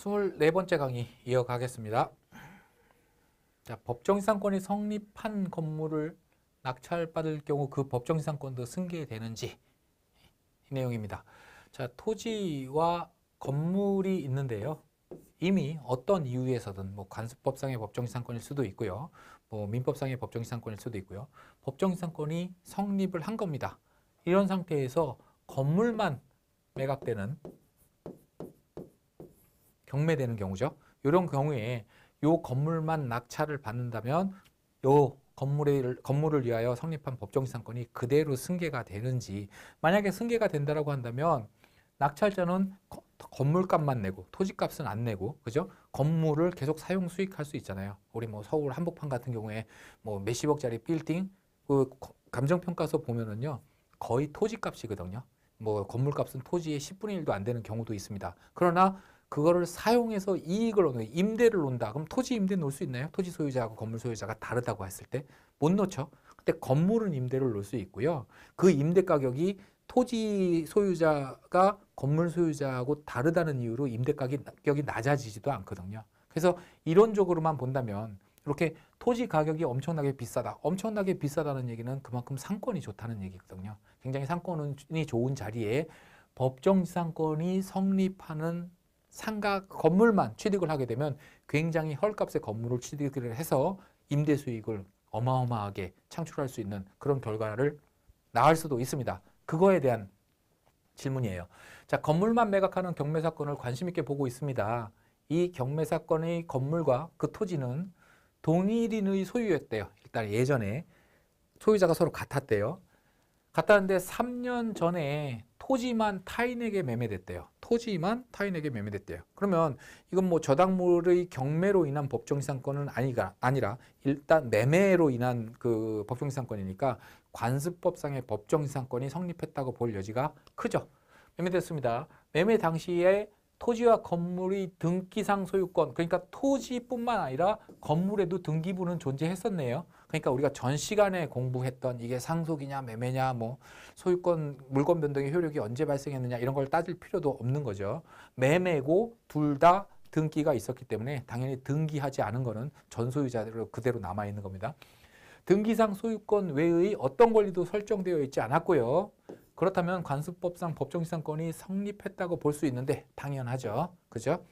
24번째 강의 이어가겠습니다. 자, 법정이상권이 성립한 건물을 낙찰받을 경우 그 법정이상권도 승계되는지 이 내용입니다. 자, 토지와 건물이 있는데요. 이미 어떤 이유에서든 뭐 관습법상의 법정이상권일 수도 있고요. 뭐 민법상의 법정이상권일 수도 있고요. 법정이상권이 성립을 한 겁니다. 이런 상태에서 건물만 매각되는 경매되는 경우죠. 이런 경우에 요 건물만 낙찰을 받는다면 요 건물을 위하여 성립한 법정지상권이 그대로 승계가 되는지, 만약에 승계가 된다라고 한다면 낙찰자는 건물값만 내고 토지값은 안 내고, 그죠? 건물을 계속 사용 수익할 수 있잖아요. 우리 뭐 서울 한복판 같은 경우에 뭐 몇십억짜리 빌딩 그 감정평가서 보면은요 거의 토지값이거든요. 뭐 건물값은 토지의 10분의 1도 안 되는 경우도 있습니다. 그러나 그거를 사용해서 이익을 얻는, 임대를 놓는다. 그럼 토지 임대 놓을 수 있나요? 토지 소유자하고 건물 소유자가 다르다고 했을 때 못 놓죠. 근데 건물은 임대를 놓을 수 있고요. 그 임대 가격이 토지 소유자가 건물 소유자하고 다르다는 이유로 임대 가격이 낮아지지도 않거든요. 그래서 이론적으로만 본다면 이렇게 토지 가격이 엄청나게 비싸다. 엄청나게 비싸다는 얘기는 그만큼 상권이 좋다는 얘기거든요. 굉장히 상권이 좋은 자리에 법정지상권이 성립하는 상가 건물만 취득을 하게 되면 굉장히 헐값의 건물을 취득을 해서 임대 수익을 어마어마하게 창출할 수 있는 그런 결과를 낳을 수도 있습니다. 그거에 대한 질문이에요. 자, 건물만 매각하는 경매 사건을 관심 있게 보고 있습니다. 이 경매 사건의 건물과 그 토지는 동일인의 소유였대요. 일단 예전에 소유자가 서로 같았대요. 같았는데 3년 전에 토지만 타인에게 매매됐대요. 토지만 타인에게 매매됐대요. 그러면 이건 뭐 저당물의 경매로 인한 법정지상권은 아니라 일단 매매로 인한 그 법정지상권이니까 관습법상의 법정지상권이 성립했다고 볼 여지가 크죠. 매매됐습니다. 매매 당시에 토지와 건물의 등기상 소유권, 그러니까 토지뿐만 아니라 건물에도 등기부는 존재했었네요. 그러니까 우리가 전 시간에 공부했던 이게 상속이냐 매매냐 뭐 소유권 물권 변동의 효력이 언제 발생했느냐 이런 걸 따질 필요도 없는 거죠. 매매고 둘 다 등기가 있었기 때문에 당연히 등기하지 않은 거는 전소유자대로 그대로 남아있는 겁니다. 등기상 소유권 외의 어떤 권리도 설정되어 있지 않았고요. 그렇다면 관습법상 법정지상권이 성립했다고 볼 수 있는데 당연하죠. 그죠?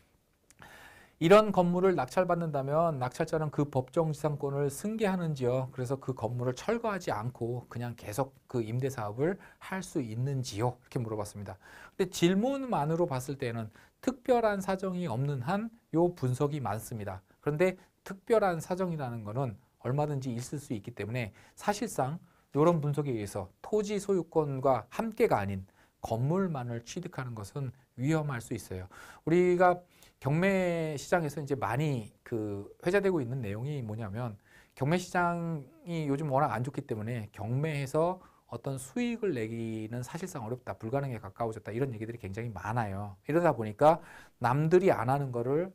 이런 건물을 낙찰받는다면 낙찰자는 그 법정지상권을 승계하는지요. 그래서 그 건물을 철거하지 않고 그냥 계속 그 임대사업을 할 수 있는지요. 이렇게 물어봤습니다. 근데 질문만으로 봤을 때는 특별한 사정이 없는 한 요 분석이 많습니다. 그런데 특별한 사정이라는 거는 얼마든지 있을 수 있기 때문에 사실상 이런 분석에 의해서 토지 소유권과 함께가 아닌 건물만을 취득하는 것은 위험할 수 있어요. 우리가 경매 시장에서 이제 많이 그 회자되고 있는 내용이 뭐냐면 경매 시장이 요즘 워낙 안 좋기 때문에 경매에서 어떤 수익을 내기는 사실상 어렵다, 불가능에 가까워졌다 이런 얘기들이 굉장히 많아요. 이러다 보니까 남들이 안 하는 거를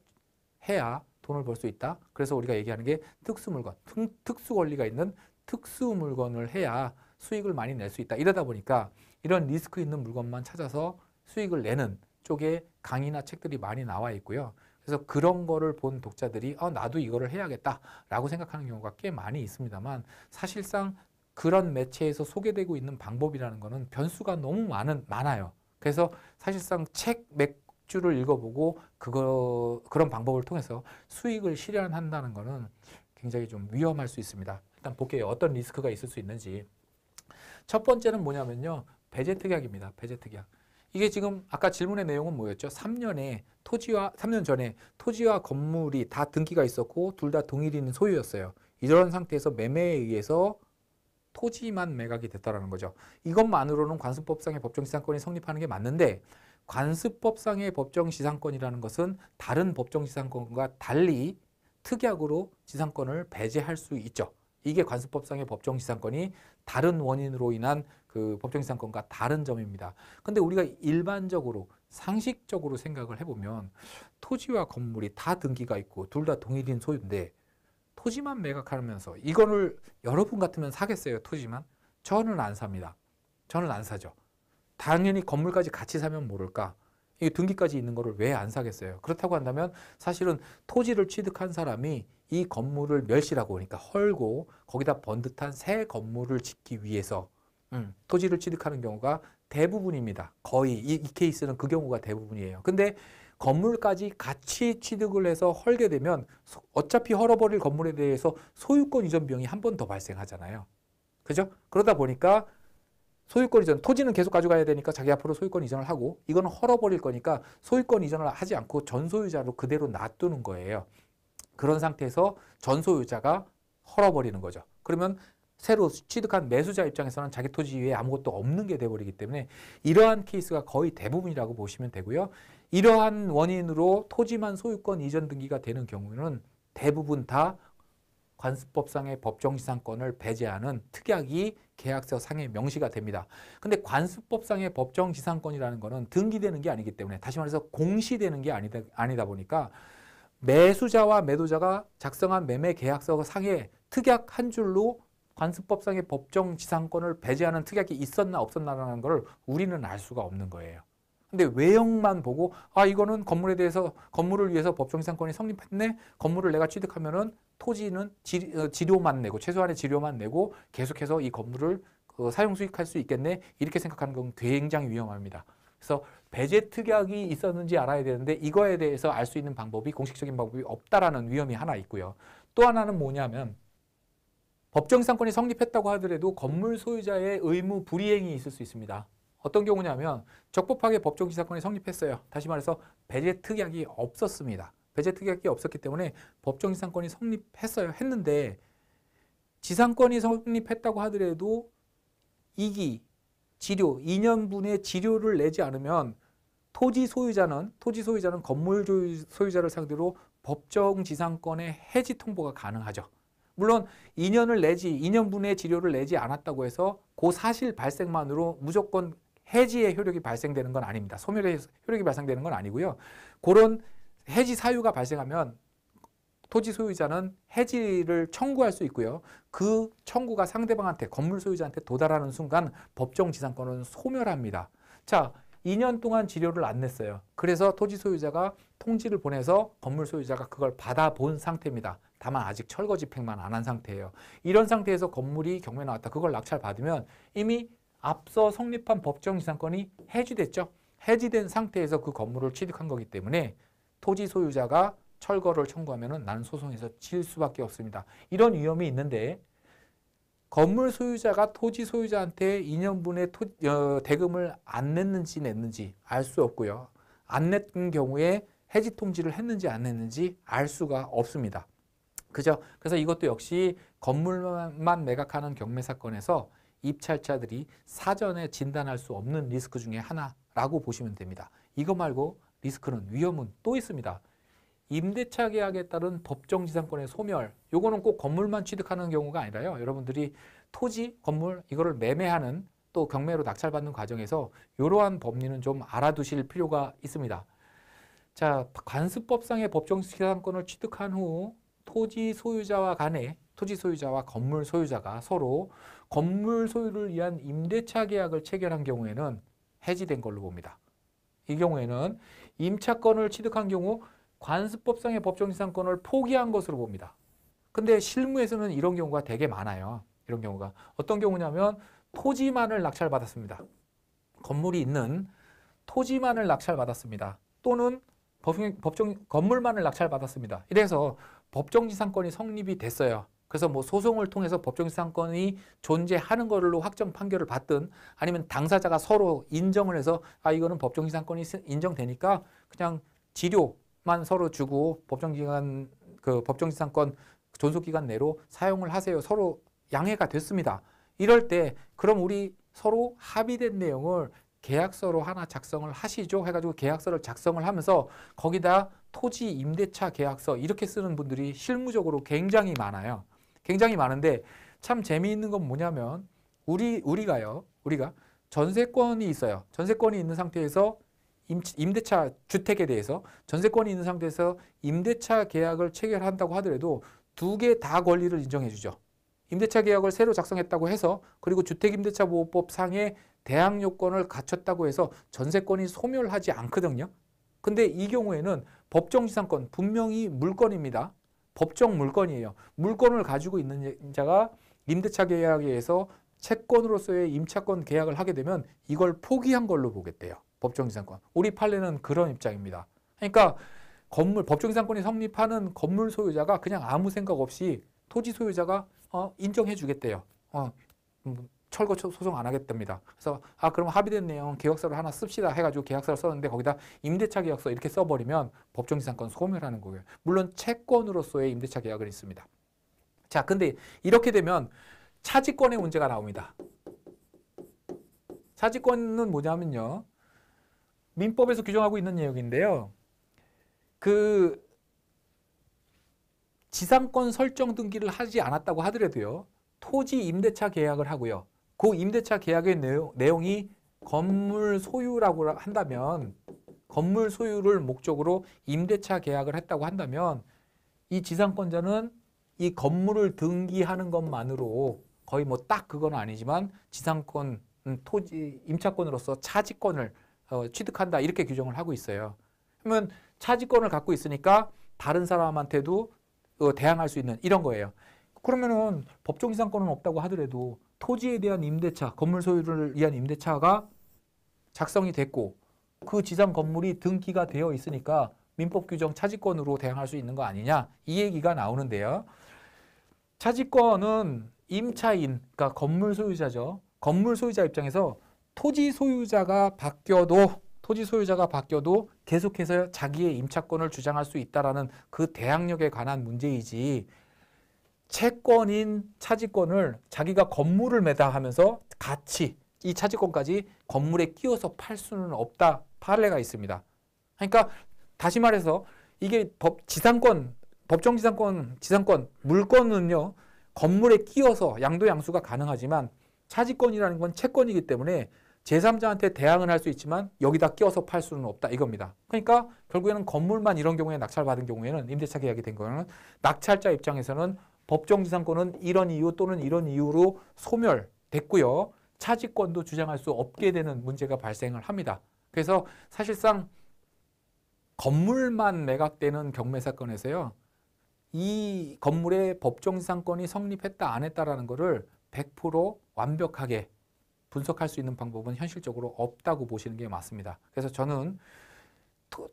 해야 돈을 벌 수 있다. 그래서 우리가 얘기하는 게 특수물건, 특수 권리가 있는 특수 물건을 해야 수익을 많이 낼 수 있다. 이러다 보니까 이런 리스크 있는 물건만 찾아서 수익을 내는 쪽에 강의나 책들이 많이 나와 있고요. 그래서 그런 거를 본 독자들이 나도 이거를 해야겠다라고 생각하는 경우가 꽤 많이 있습니다만 사실상 그런 매체에서 소개되고 있는 방법이라는 거는 변수가 너무 많아요. 그래서 사실상 책 몇 주를 읽어보고 그런 방법을 통해서 수익을 실현한다는 거는 굉장히 좀 위험할 수 있습니다. 일단 볼게요. 어떤 리스크가 있을 수 있는지. 첫 번째는 뭐냐면요. 배제특약입니다. 배제특약. 이게 지금 아까 질문의 내용은 뭐였죠? 3년 전에 토지와 건물이 다 등기가 있었고 둘 다 동일인 소유였어요. 이런 상태에서 매매에 의해서 토지만 매각이 됐다는 거죠. 이것만으로는 관습법상의 법정지상권이 성립하는 게 맞는데 관습법상의 법정지상권이라는 것은 다른 법정지상권과 달리 특약으로 지상권을 배제할 수 있죠. 이게 관습법상의 법정지상권이 다른 원인으로 인한 그 법정지상권과 다른 점입니다. 근데 우리가 일반적으로 상식적으로 생각을 해보면 토지와 건물이 다 등기가 있고 둘 다 동일인 소유인데 토지만 매각하면서 이거를 여러분 같으면 사겠어요? 토지만? 저는 안 삽니다. 저는 안 사죠. 당연히 건물까지 같이 사면 모를까? 이 등기까지 있는 거를 왜 안 사겠어요? 그렇다고 한다면 사실은 토지를 취득한 사람이 이 건물을 멸실하고 그러니까 헐고 거기다 번듯한 새 건물을 짓기 위해서 토지를 취득하는 경우가 대부분입니다. 거의 이 케이스는 그 경우가 대부분이에요. 근데 건물까지 같이 취득을 해서 헐게 되면 어차피 헐어버릴 건물에 대해서 소유권 이전 비용이 한 번 더 발생하잖아요. 그죠? 그러다 보니까 소유권 이전, 토지는 계속 가져가야 되니까 자기 앞으로 소유권 이전을 하고 이거는 헐어버릴 거니까 소유권 이전을 하지 않고 전소유자로 그대로 놔두는 거예요. 그런 상태에서 전소유자가 헐어버리는 거죠. 그러면 새로 취득한 매수자 입장에서는 자기 토지 위에 아무것도 없는 게 돼버리기 때문에 이러한 케이스가 거의 대부분이라고 보시면 되고요. 이러한 원인으로 토지만 소유권 이전 등기가 되는 경우는 대부분 다 관습법상의 법정지상권을 배제하는 특약이 계약서 상에 명시가 됩니다. 근데 관습법상의 법정지상권이라는 거는 등기되는 게 아니기 때문에 다시 말해서 공시되는 게 아니다 보니까 매수자와 매도자가 작성한 매매 계약서 상에 특약 한 줄로 관습법상의 법정지상권을 배제하는 특약이 있었나 없었나라는 걸 우리는 알 수가 없는 거예요. 근데 외형만 보고 이거는 건물에 대해서 건물을 위해서 법정지상권이 성립했네. 건물을 내가 취득하면은 토지는 지료만 내고 최소한의 지료만 내고 계속해서 이 건물을 사용 수익할 수 있겠네. 이렇게 생각하는 건 굉장히 위험합니다. 그래서 배제 특약이 있었는지 알아야 되는데 이거에 대해서 알 수 있는 방법이 공식적인 방법이 없다라는 위험이 하나 있고요. 또 하나는 뭐냐면 법정지상권이 성립했다고 하더라도 건물 소유자의 의무 불이행이 있을 수 있습니다. 어떤 경우냐면 적법하게 법정지상권이 성립했어요. 다시 말해서 배제 특약이 없었습니다. 배제 특약이 없었기 때문에 법정지상권이 성립했어요. 했는데 지상권이 성립했다고 하더라도 이기, 지료, 2년분의 지료를 내지 않으면 토지 소유자는 건물 소유자를 상대로 법정지상권의 해지 통보가 가능하죠. 물론 2년분의 지료를 내지 않았다고 해서 그 사실 발생만으로 무조건 해지의 효력이 발생되는 건 아닙니다. 소멸의 효력이 발생되는 건 아니고요. 그런 해지 사유가 발생하면 토지 소유자는 해지를 청구할 수 있고요. 그 청구가 상대방한테, 건물 소유자한테 도달하는 순간 법정지상권은 소멸합니다. 자, 2년 동안 지료를 안 냈어요. 그래서 토지 소유자가 통지를 보내서 건물 소유자가 그걸 받아본 상태입니다. 다만 아직 철거 집행만 안 한 상태예요. 이런 상태에서 건물이 경매에 나왔다. 그걸 낙찰받으면 이미 앞서 성립한 법정지상권이 해지됐죠. 해지된 상태에서 그 건물을 취득한 거기 때문에 토지 소유자가 철거를 청구하면 나는 소송에서 질 수밖에 없습니다. 이런 위험이 있는데 건물 소유자가 토지 소유자한테 2년분의 대금을 안 냈는지 알 수 없고요. 안 냈던 경우에 해지 통지를 했는지 안 했는지 알 수가 없습니다. 그죠? 그래서 이것도 역시 건물만 매각하는 경매 사건에서 입찰자들이 사전에 진단할 수 없는 리스크 중에 하나라고 보시면 됩니다. 이거 말고 리스크는, 위험은 또 있습니다. 임대차 계약에 따른 법정지상권의 소멸, 요거는 꼭 건물만 취득하는 경우가 아니라요. 여러분들이 토지, 건물 이거를 매매하는 또 경매로 낙찰받는 과정에서 이러한 법리는 좀 알아두실 필요가 있습니다. 자, 관습법상의 법정지상권을 취득한 후 토지 소유자와 건물 소유자가 서로 건물 소유를 위한 임대차 계약을 체결한 경우에는 해지된 걸로 봅니다. 이 경우에는 임차권을 취득한 경우 관습법상의 법정지상권을 포기한 것으로 봅니다. 근데 실무에서는 이런 경우가 되게 많아요. 이런 경우가 어떤 경우냐면 토지만을 낙찰받았습니다. 건물이 있는 토지만을 낙찰받았습니다. 또는 건물만을 낙찰받았습니다. 이래서 법정지상권이 성립이 됐어요. 그래서 뭐 소송을 통해서 법정지상권이 존재하는 걸로 확정 판결을 받든 아니면 당사자가 서로 인정을 해서 이거는 법정지상권이 인정되니까 그냥 지료만 서로 주고 법정지상권 존속기간 내로 사용을 하세요. 서로 양해가 됐습니다. 이럴 때 그럼 우리 서로 합의된 내용을 계약서로 하나 작성을 하시죠 해가지고 계약서를 작성을 하면서 거기다 토지 임대차 계약서 이렇게 쓰는 분들이 실무적으로 굉장히 많아요. 굉장히 많은데 참 재미있는 건 뭐냐면 우리가 전세권이 있어요. 전세권이 있는 상태에서 임대차 주택에 대해서 전세권이 있는 상태에서 임대차 계약을 체결한다고 하더라도 두 개 다 권리를 인정해 주죠. 임대차 계약을 새로 작성했다고 해서 그리고 주택임대차보호법 상의 대항 요건을 갖췄다고 해서 전세권이 소멸하지 않거든요. 근데 이 경우에는 법정지상권 분명히 물건입니다. 법정 물건이에요. 물건을 가지고 있는 자가 임대차 계약에 의해서 채권으로서의 임차권 계약을 하게 되면 이걸 포기한 걸로 보겠대요. 법정지상권. 우리 판례는 그런 입장입니다. 그러니까 법정지상권이 성립하는 건물 소유자가 그냥 아무 생각 없이 토지 소유자가 인정해 주겠대요. 철거 소송 안 하겠답니다. 그래서 그럼 합의된 내용 계약서를 하나 씁시다 해가지고 계약서를 썼는데 거기다 임대차 계약서 이렇게 써버리면 법정지상권 소멸하는 거예요. 물론 채권으로서의 임대차 계약은 있습니다. 자, 근데 이렇게 되면 차지권의 문제가 나옵니다. 차지권은 뭐냐면요. 민법에서 규정하고 있는 내용인데요. 그 지상권 설정 등기를 하지 않았다고 하더라도요. 토지 임대차 계약을 하고요. 그 임대차 계약의 내용이 건물 소유라고 한다면 건물 소유를 목적으로 임대차 계약을 했다고 한다면 이 지상권자는 이 건물을 등기하는 것만으로 거의 뭐 딱 그건 아니지만 지상권 토지 임차권으로서 차지권을 취득한다 이렇게 규정을 하고 있어요. 그러면 차지권을 갖고 있으니까 다른 사람한테도 대항할 수 있는 이런 거예요. 그러면은 법정지상권은 없다고 하더라도 토지에 대한 임대차, 건물 소유를 위한 임대차가 작성이 됐고 그 지상 건물이 등기가 되어 있으니까 민법 규정 차지권으로 대항할 수 있는 거 아니냐 이 얘기가 나오는데요. 차지권은 임차인, 그러니까 건물 소유자죠. 건물 소유자 입장에서 토지 소유자가 바뀌어도 계속해서 자기의 임차권을 주장할 수 있다라는 그 대항력에 관한 문제이지 채권인 차지권을 자기가 건물을 매다 하면서 같이 이 차지권까지 건물에 끼워서 팔 수는 없다 판례가 있습니다. 그러니까 다시 말해서 이게 법정지상권, 지상권, 물건은요 건물에 끼워서 양도양수가 가능하지만 차지권이라는 건 채권이기 때문에 제3자한테 대항은 할 수 있지만 여기다 끼워서 팔 수는 없다 이겁니다. 그러니까 결국에는 건물만 이런 경우에 낙찰받은 경우에는 임대차 계약이 된 경우에는 낙찰자 입장에서는 법정지상권은 이런 이유 또는 이런 이유로 소멸됐고요. 차지권도 주장할 수 없게 되는 문제가 발생을 합니다. 그래서 사실상 건물만 매각되는 경매사건에서요. 이 건물의 법정지상권이 성립했다 안 했다라는 거를 100% 완벽하게 분석할 수 있는 방법은 현실적으로 없다고 보시는 게 맞습니다. 그래서 저는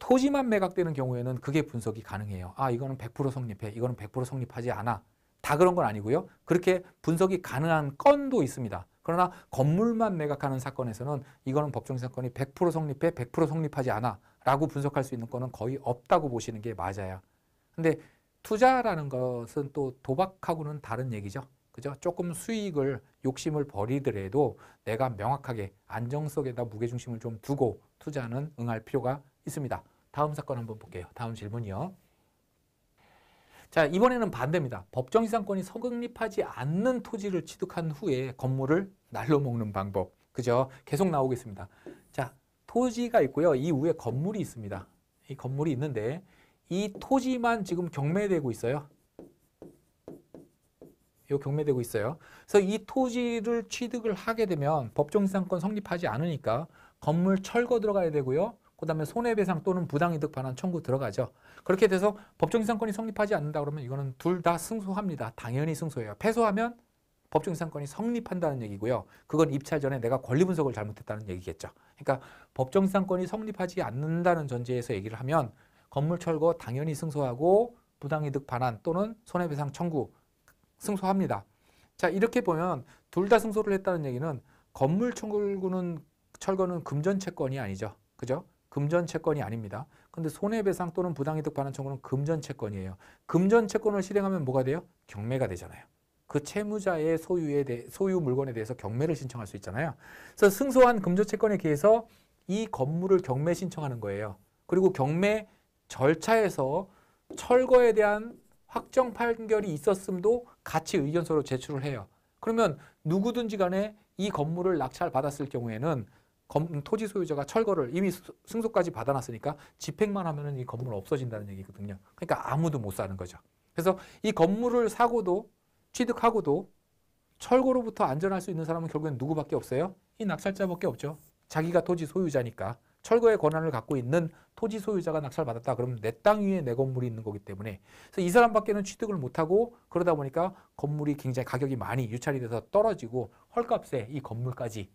토지만 매각되는 경우에는 그게 분석이 가능해요. 이거는 100% 성립해. 이거는 100% 성립하지 않아. 다 그런 건 아니고요. 그렇게 분석이 가능한 건도 있습니다. 그러나 건물만 매각하는 사건에서는 이거는 법정지상권이 100% 성립해, 100% 성립하지 않아 라고 분석할 수 있는 건은 거의 없다고 보시는 게 맞아요. 근데 투자라는 것은 또 도박하고는 다른 얘기죠. 그죠? 조금 수익을 욕심을 버리더라도 내가 명확하게 안정성에다 무게중심을 좀 두고 투자는 응할 필요가 있습니다. 다음 사건 한번 볼게요. 다음 질문이요. 자, 이번에는 반대입니다. 법정지상권이 성립하지 않는 토지를 취득한 후에 건물을 날로 먹는 방법. 그죠? 계속 나오겠습니다. 자, 토지가 있고요. 이 위에 건물이 있습니다. 이 건물이 있는데 이 토지만 지금 경매되고 있어요. 경매되고 있어요. 그래서 이 토지를 취득을 하게 되면 법정지상권 성립하지 않으니까 건물 철거 들어가야 되고요. 그 다음에 손해배상 또는 부당이득 반환 청구 들어가죠. 그렇게 돼서 법정지상권이 성립하지 않는다 그러면 이거는 둘 다 승소합니다. 당연히 승소해요. 패소하면 법정지상권이 성립한다는 얘기고요. 그건 입찰 전에 내가 권리 분석을 잘못했다는 얘기겠죠. 그러니까 법정지상권이 성립하지 않는다는 전제에서 얘기를 하면 건물 철거 당연히 승소하고 부당이득 반환 또는 손해배상 청구 승소합니다. 자, 이렇게 보면 둘 다 승소를 했다는 얘기는 건물 철거는 금전채권이 아니죠. 그죠? 금전채권이 아닙니다. 근데 손해배상 또는 부당이득 반환 청구는 금전채권이에요. 금전채권을 실행하면 뭐가 돼요? 경매가 되잖아요. 그 채무자의 소유 물건에 대해서 경매를 신청할 수 있잖아요. 그래서 승소한 금전채권에 대해서 이 건물을 경매 신청하는 거예요. 그리고 경매 절차에서 철거에 대한 확정 판결이 있었음도 같이 의견서로 제출을 해요. 그러면 누구든지 간에 이 건물을 낙찰받았을 경우에는 토지 소유자가 철거를 이미 승소까지 받아놨으니까 집행만 하면은 이 건물 없어진다는 얘기거든요. 그러니까 아무도 못 사는 거죠. 그래서 이 건물을 사고도 취득하고도 철거로부터 안전할 수 있는 사람은 결국엔 누구밖에 없어요? 이 낙찰자밖에 없죠. 자기가 토지 소유자니까. 철거의 권한을 갖고 있는 토지 소유자가 낙찰받았다. 그러면 내 땅 위에 내 건물이 있는 거기 때문에 그래서 이 사람밖에는 취득을 못하고 그러다 보니까 건물이 굉장히 가격이 많이 유찰이 돼서 떨어지고 헐값에 이 건물까지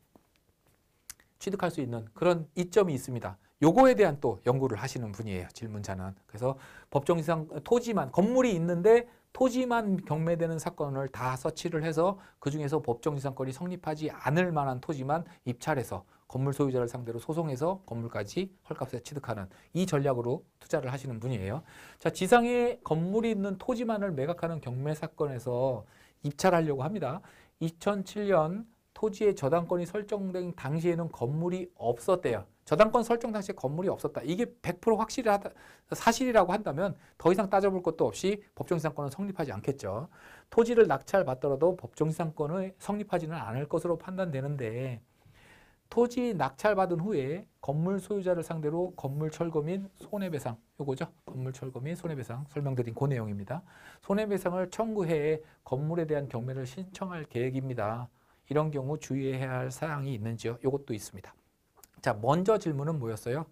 취득할 수 있는 그런 이점이 있습니다. 요거에 대한 또 연구를 하시는 분이에요. 질문자는. 그래서 법정지상 토지만 건물이 있는데 토지만 경매되는 사건을 다 서치를 해서 그중에서 법정지상권이 성립하지 않을 만한 토지만 입찰해서 건물 소유자를 상대로 소송해서 건물까지 헐값에 취득하는 이 전략으로 투자를 하시는 분이에요. 자, 지상에 건물이 있는 토지만을 매각하는 경매 사건에서 입찰하려고 합니다. 2007년 토지의 저당권이 설정된 당시에는 건물이 없었대요. 저당권 설정 당시에 건물이 없었다. 이게 100% 확실하다, 사실이라고 한다면 더 이상 따져볼 것도 없이 법정지상권은 성립하지 않겠죠. 토지를 낙찰받더라도 법정지상권은 성립하지는 않을 것으로 판단되는데 토지 낙찰받은 후에 건물 소유자를 상대로 건물 철거 및 손해배상, 요거죠. 건물 철거 및 손해배상 설명드린 그 내용입니다. 손해배상을 청구해 건물에 대한 경매를 신청할 계획입니다. 이런 경우 주의해야 할 사항이 있는지요? 요것도 있습니다. 자, 먼저 질문은 뭐였어요?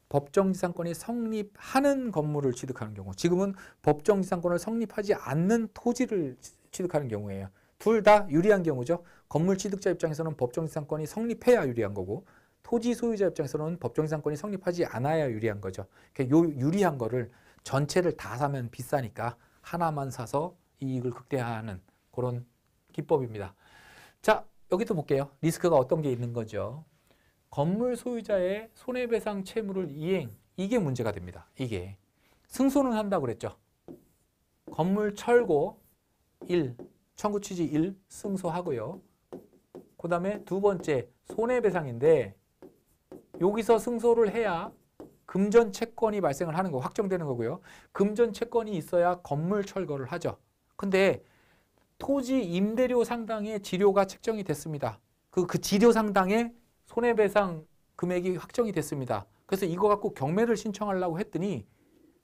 법정지상권이 성립하는 건물을 취득하는 경우. 지금은 법정지상권을 성립하지 않는 토지를 취득하는 경우예요. 둘 다 유리한 경우죠. 건물 취득자 입장에서는 법정지상권이 성립해야 유리한 거고 토지 소유자 입장에서는 법정지상권이 성립하지 않아야 유리한 거죠. 요 유리한 거를 전체를 다 사면 비싸니까 하나만 사서 이익을 극대화하는 그런 기법입니다. 자, 여기도 볼게요. 리스크가 어떤 게 있는 거죠. 건물 소유자의 손해배상 채무를 이행, 이게 문제가 됩니다. 이게 승소는 한다고 그랬죠. 건물 철거 1, 청구 취지 1 승소하고요. 그 다음에 두 번째 손해배상인데 여기서 승소를 해야 금전 채권이 발생을 하는 거 확정되는 거고요. 금전 채권이 있어야 건물 철거를 하죠. 근데 토지 임대료 상당의 지료가 책정이 됐습니다. 그 지료 상당의 손해배상 금액이 확정이 됐습니다. 그래서 이거 갖고 경매를 신청하려고 했더니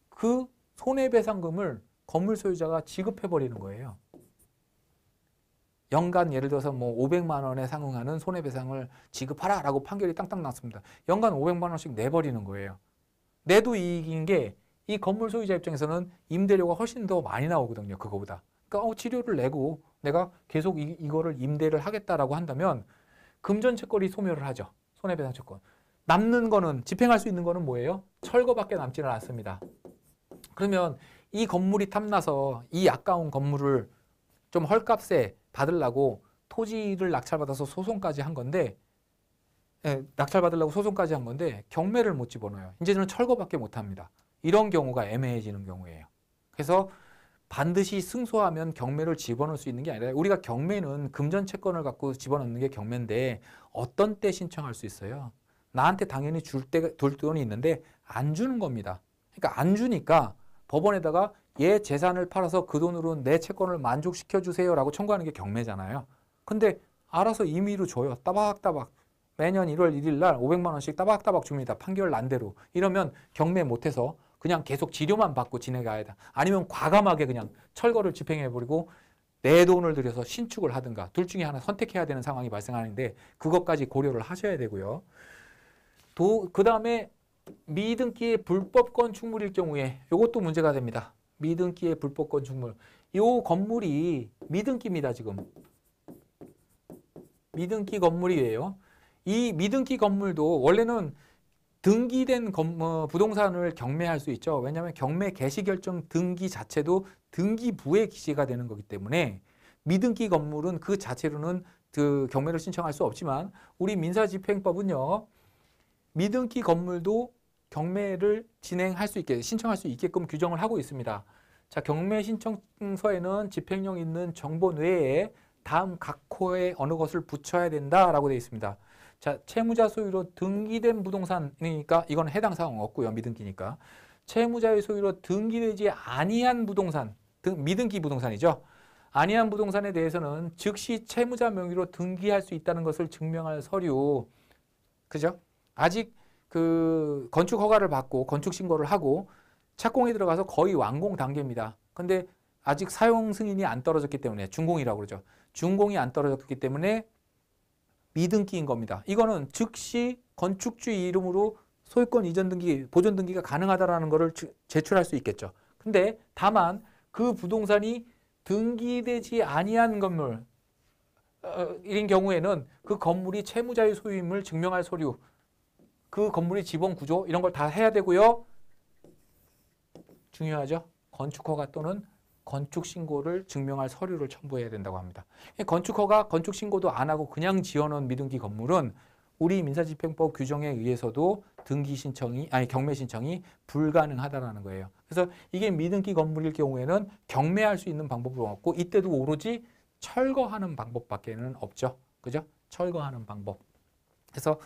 그 손해배상금을 건물 소유자가 지급해버리는 거예요. 연간 예를 들어서 뭐 500만 원에 상응하는 손해배상을 지급하라 라고 판결이 땅땅 났습니다. 연간 500만 원씩 내버리는 거예요. 내도 이익인 게 이 건물 소유자 입장에서는 임대료가 훨씬 더 많이 나오거든요. 그거보다. 그러니까 지료를 내고 내가 계속 이거를 임대를 하겠다라고 한다면 금전 채권이 소멸을 하죠. 손해배상 채권. 남는 거는 집행할 수 있는 거는 뭐예요? 철거밖에 남지는 않습니다. 그러면 이 건물이 탐나서 이 아까운 건물을 좀 헐값에 받으려고 토지를 낙찰받아서 소송까지 한 건데 낙찰받으려고 소송까지 한 건데 경매를 못 집어넣어요. 이제는 철거밖에 못 합니다. 이런 경우가 애매해지는 경우예요. 그래서 반드시 승소하면 경매를 집어넣을 수 있는 게 아니라 우리가 경매는 금전 채권을 갖고 집어넣는 게 경매인데 어떤 때 신청할 수 있어요? 나한테 당연히 줄 돈이 있는데 안 주는 겁니다. 그러니까 안 주니까 법원에다가 얘 재산을 팔아서 그 돈으로 내 채권을 만족시켜 주세요 라고 청구하는 게 경매잖아요. 근데 알아서 임의로 줘요. 따박따박. 매년 1월 1일 날 500만 원씩 따박따박 줍니다. 판결 난대로. 이러면 경매 못해서 그냥 계속 지료만 받고 지내가야 돼. 아니면 과감하게 그냥 철거를 집행해버리고 내 돈을 들여서 신축을 하든가 둘 중에 하나 선택해야 되는 상황이 발생하는데 그것까지 고려를 하셔야 되고요. 그 다음에 미등기의 불법 건축물일 경우에 이것도 문제가 됩니다. 미등기의 불법 건축물. 이 건물이 미등기입니다. 지금. 미등기 건물이에요. 이 미등기 건물도 원래는 등기된 부동산을 경매할 수 있죠. 왜냐하면 경매 개시결정 등기 자체도 등기부에 기재가 되는 거기 때문에 미등기 건물은 그 자체로는 그 경매를 신청할 수 없지만 우리 민사집행법은요. 미등기 건물도 경매를 진행할 수 있게 신청할 수 있게끔 규정을 하고 있습니다. 자, 경매 신청서에는 집행령 있는 정보 외에 다음 각 호에 어느 것을 붙여야 된다라고 되어 있습니다. 자, 채무자 소유로 등기된 부동산이니까 이건 해당 사항 없고요. 미등기니까. 채무자의 소유로 등기되지 아니한 부동산, 미등기 부동산이죠. 아니한 부동산에 대해서는 즉시 채무자 명의로 등기할 수 있다는 것을 증명할 서류, 그죠? 아직 그 건축 허가를 받고 건축 신고를 하고 착공에 들어가서 거의 완공 단계입니다. 근데 아직 사용 승인이 안 떨어졌기 때문에 준공이라고 그러죠. 준공이 안 떨어졌기 때문에 미등기인 겁니다. 이거는 즉시 건축주의 이름으로 소유권 이전 등기, 보존 등기가 가능하다라는 것을 제출할 수 있겠죠. 근데 다만 그 부동산이 등기되지 아니한 건물 인 경우에는 그 건물이 채무자의 소유임을 증명할 서류, 그 건물의 지번 구조 이런 걸 다 해야 되고요. 중요하죠. 건축허가 또는 건축신고를 증명할 서류를 첨부해야 된다고 합니다. 건축허가, 건축신고도 안 하고 그냥 지어놓은 미등기 건물은 우리 민사집행법 규정에 의해서도 등기 신청이, 아니 경매 신청이 불가능하다라는 거예요. 그래서 이게 미등기 건물일 경우에는 경매할 수 있는 방법은 없고 이때도 오로지 철거하는 방법밖에는 없죠. 그죠? 철거하는 방법. 그래서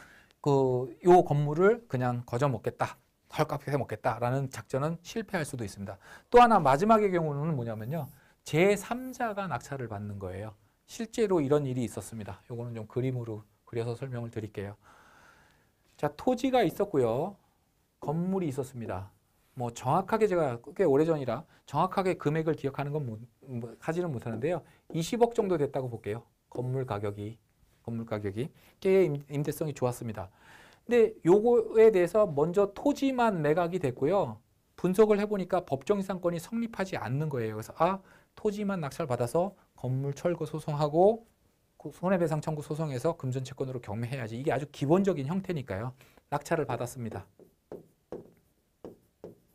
요 건물을 그냥 거저 먹겠다. 헐값에 먹겠다라는 작전은 실패할 수도 있습니다. 또 하나 마지막의 경우는 뭐냐면요. 제3자가 낙찰을 받는 거예요. 실제로 이런 일이 있었습니다. 요거는 좀 그림으로 그려서 설명을 드릴게요. 자, 토지가 있었고요. 건물이 있었습니다. 뭐 정확하게 제가 꽤 오래전이라 정확하게 금액을 기억하는 건 하지는 못하는데요. 20억 정도 됐다고 볼게요. 건물 가격이 꽤 임대성이 좋았습니다. 근데 요거에 대해서 먼저 토지만 매각이 됐고요. 분석을 해보니까 법정이상권이 성립하지 않는 거예요. 그래서 토지만 낙찰받아서 건물 철거 소송하고 손해배상 청구 소송에서 금전채권으로 경매해야지. 이게 아주 기본적인 형태니까요. 낙찰을 받았습니다.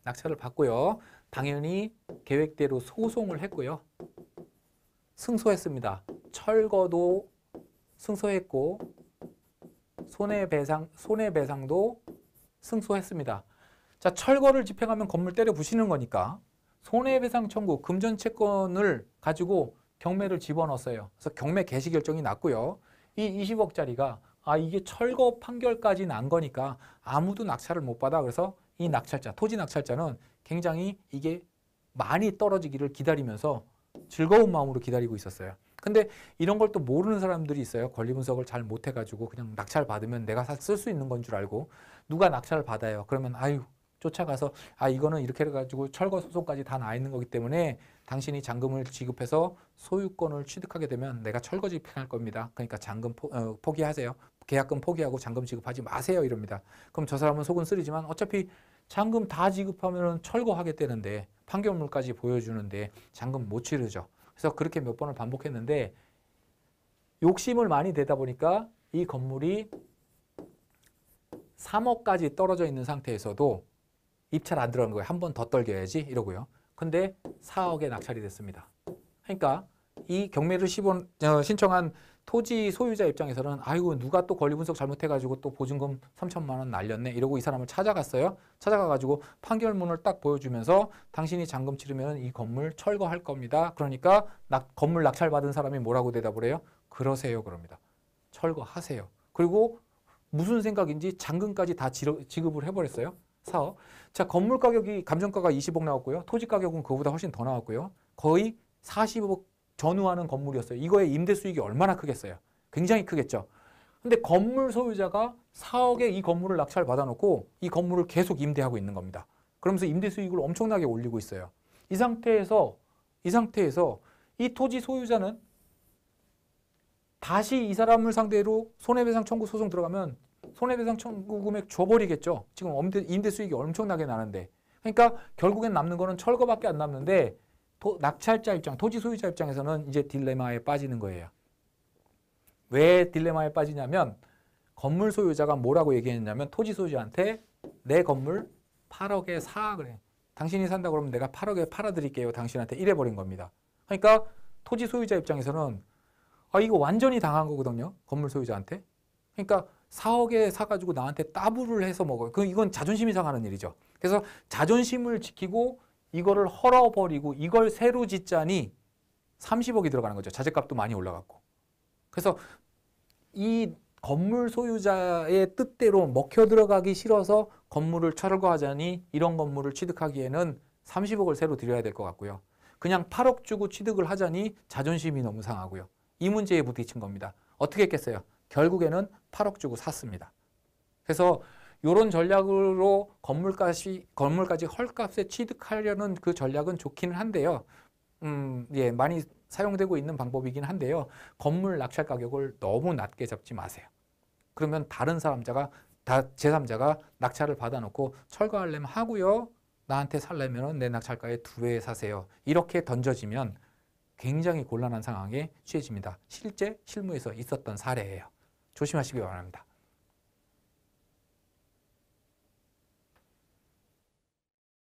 낙찰을 받고요. 당연히 계획대로 소송을 했고요. 승소했습니다. 철거도 승소했고 손해배상도 승소했습니다. 자, 철거를 집행하면 건물 때려 부시는 거니까 손해배상 청구, 금전채권을 가지고 경매를 집어넣었어요. 그래서 경매 개시 결정이 났고요. 이 20억짜리가 이게 철거 판결까지 난 거니까 아무도 낙찰을 못 받아. 그래서 이 낙찰자, 토지 낙찰자는 굉장히 이게 많이 떨어지기를 기다리면서 즐거운 마음으로 기다리고 있었어요. 근데 이런 걸 또 모르는 사람들이 있어요. 권리 분석을 잘 못해가지고 그냥 낙찰 받으면 내가 쓸 수 있는 건 줄 알고 누가 낙찰을 받아요. 그러면 쫓아가서 이거는 이렇게 해가지고 철거 소송까지 다 나 있는 거기 때문에 당신이 잔금을 지급해서 소유권을 취득하게 되면 내가 철거 집행할 겁니다. 그러니까 잔금 포기하세요. 계약금 포기하고 잔금 지급하지 마세요. 이럽니다. 그럼 저 사람은 속은 쓰리지만 어차피 잔금 다 지급하면 철거하겠다는데 판결물까지 보여주는데 잔금 못 치르죠. 그래서 그렇게 몇 번을 반복했는데 욕심을 많이 내다 보니까 이 건물이 3억까지 떨어져 있는 상태에서도 입찰 안 들어가는 거예요. 한 번 더 떨겨야지 이러고요. 근데 4억에 낙찰이 됐습니다. 그러니까 이 경매를 신청한 토지 소유자 입장에서는 누가 또 권리 분석 잘못해가지고 또 보증금 3천만 원 날렸네 이러고 이 사람을 찾아갔어요. 찾아가가지고 판결문을 딱 보여주면서 당신이 잔금 치르면 이 건물 철거할 겁니다. 그러니까 건물 낙찰 받은 사람이 뭐라고 대답을 해요? 그러세요. 그럽니다. 철거하세요. 그리고 무슨 생각인지 잔금까지 다 지급을 해버렸어요. 4억. 자, 건물 가격이 감정가가 20억 나왔고요. 토지 가격은 그거보다 훨씬 더 나왔고요. 거의 40억 전후하는 건물이었어요. 이거의 임대 수익이 얼마나 크겠어요? 굉장히 크겠죠. 근데 건물 소유자가 4억에 이 건물을 낙찰 받아놓고 이 건물을 계속 임대하고 있는 겁니다. 그러면서 임대 수익을 엄청나게 올리고 있어요. 이 상태에서 이 토지 소유자는 다시 이 사람을 상대로 손해배상 청구 소송 들어가면 손해배상 청구 금액 줘버리겠죠. 지금 임대 수익이 엄청나게 나는데. 그러니까 결국엔 남는 거는 철거밖에 안 남는데 낙찰자 입장, 토지 소유자 입장에서는 이제 딜레마에 빠지는 거예요. 왜 딜레마에 빠지냐면 건물 소유자가 뭐라고 얘기했냐면 토지 소유자한테 내 건물 8억에 사 그래. 당신이 산다 그러면 내가 8억에 팔아드릴게요. 당신한테 이래버린 겁니다. 그러니까 토지 소유자 입장에서는 이거 완전히 당한 거거든요. 건물 소유자한테. 그러니까 4억에 사가지고 나한테 따블을 해서 먹어요. 이건 자존심이 상하는 일이죠. 그래서 자존심을 지키고 이거를 헐어버리고 이걸 새로 짓자니 30억이 들어가는 거죠. 자재값도 많이 올라갔고. 그래서 이 건물 소유자의 뜻대로 먹혀 들어가기 싫어서 건물을 철거하자니 이런 건물을 취득하기에는 30억을 새로 들여야 될 것 같고요. 그냥 8억 주고 취득을 하자니 자존심이 너무 상하고요. 이 문제에 부딪힌 겁니다. 어떻게 했겠어요? 결국에는 8억 주고 샀습니다. 그래서 이런 전략으로 건물까지 헐값에 취득하려는 그 전략은 좋기는 한데요. 예, 많이 사용되고 있는 방법이긴 한데요. 건물 낙찰 가격을 너무 낮게 잡지 마세요. 그러면 다른 사람자가 제3자가 낙찰을 받아놓고 철거하려면 하고요. 나한테 살려면 내 낙찰가의 2배 사세요. 이렇게 던져지면 굉장히 곤란한 상황에 취해집니다. 실제 실무에서 있었던 사례예요. 조심하시기 바랍니다.